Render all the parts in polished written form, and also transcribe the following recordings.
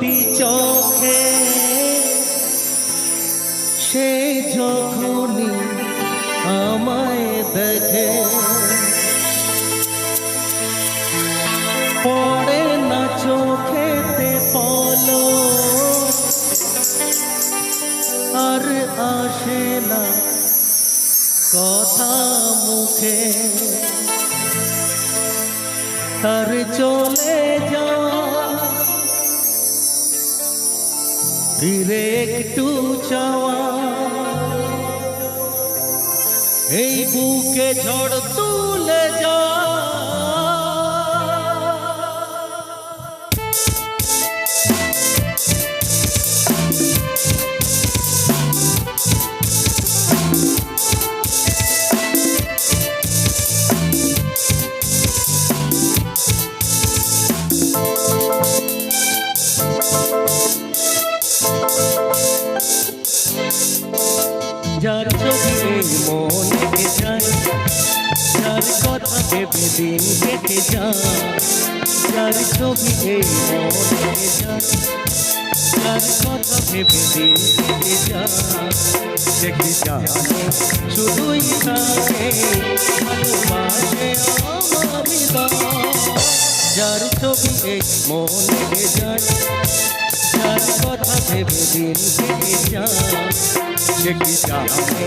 দুটি চোখে সে যখনই আমায় দেখে পড়ে না চোখেতে পলক আর আসে না কথা মুখে তার চলে যাওয়া ফিরে একটু চাওয়া এই বুকে ঝড় তুলে যা যার ছবি এই মনে যায় যার কথা ভেবে দিন কেটে যায় যার ছবি এই মনে যায় যার কথা ভেবে দিন কেটে যায় সে কি জানে শুধুই তাকে ভালোবাসে আমার হৃদয় যার ছবি এই মনে যায় যার কথা ভেবে দিন কেটে যায় সে কি জানে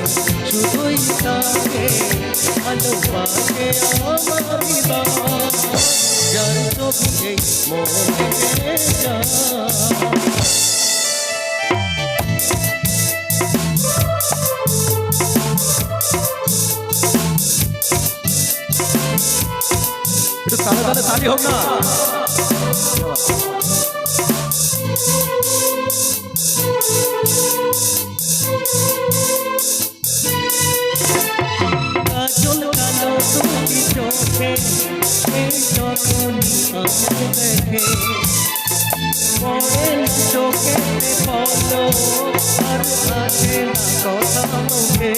শুধুই তাকে ভালোবাসে আমার হৃদয় যার ছবি এই মনে যায় একটু তালে তালে তালি হোক না কাজল কালো দুটি চোখে সে যখনই আমায় দেখে পড়ে না চোখেতে পলক আর আসে না কথা মুখে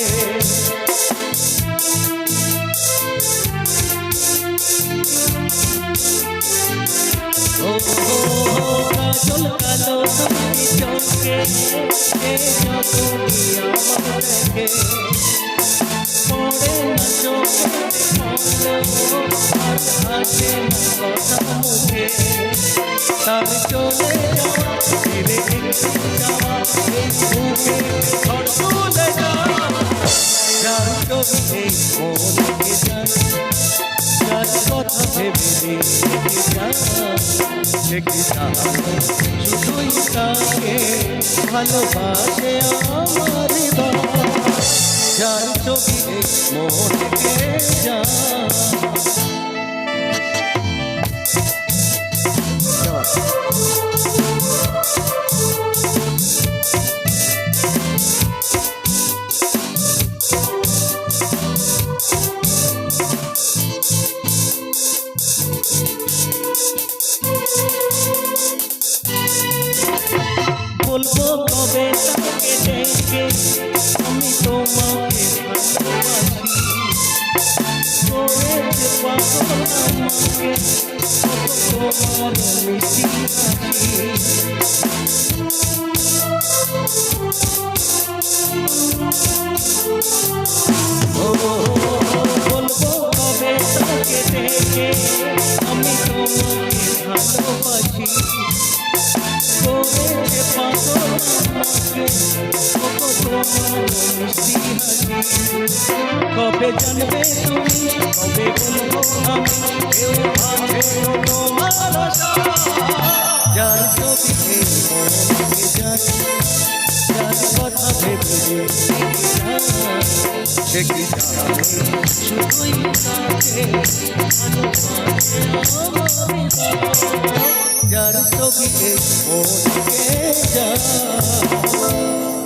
কাজল কালো দুটি চোখে সে যখনই আমায় দেখে পড়ে না চোখেতে পলক আর আসে না কথা মুখে তার চলে যাওয়া ফিরে একটু যাওয়া এই বুকে ঝড় তুলে যাওয়া যার ছবি এই মনে যায় যার কথা ভেবে দিন কেটে যায় সে কি জানে শুধুই তাকে ভালোবাসে আমার হৃদয় যার ছবি এই মনে যায় বলবো কবে তাকে দেখে আমি তোমাকে ভালোবাসি করে যে পাগল আমাকে তোমার মিষ্টি বলবো কবে তাকে দেখে আমি তোমাকে ভালোবাসি করে পাগল আমাকে তোমার মিষ্টি হাসি কবে জানবে তুমি কবে বলবো আমি কেউ ভাবে তোমার আশা যার ছবি এই মনে যায় যার কথা ভেবে সে কি জানে শুধুই তাকে ভালোবাসে আমার হৃদয় যার ছবি এই মনে যায়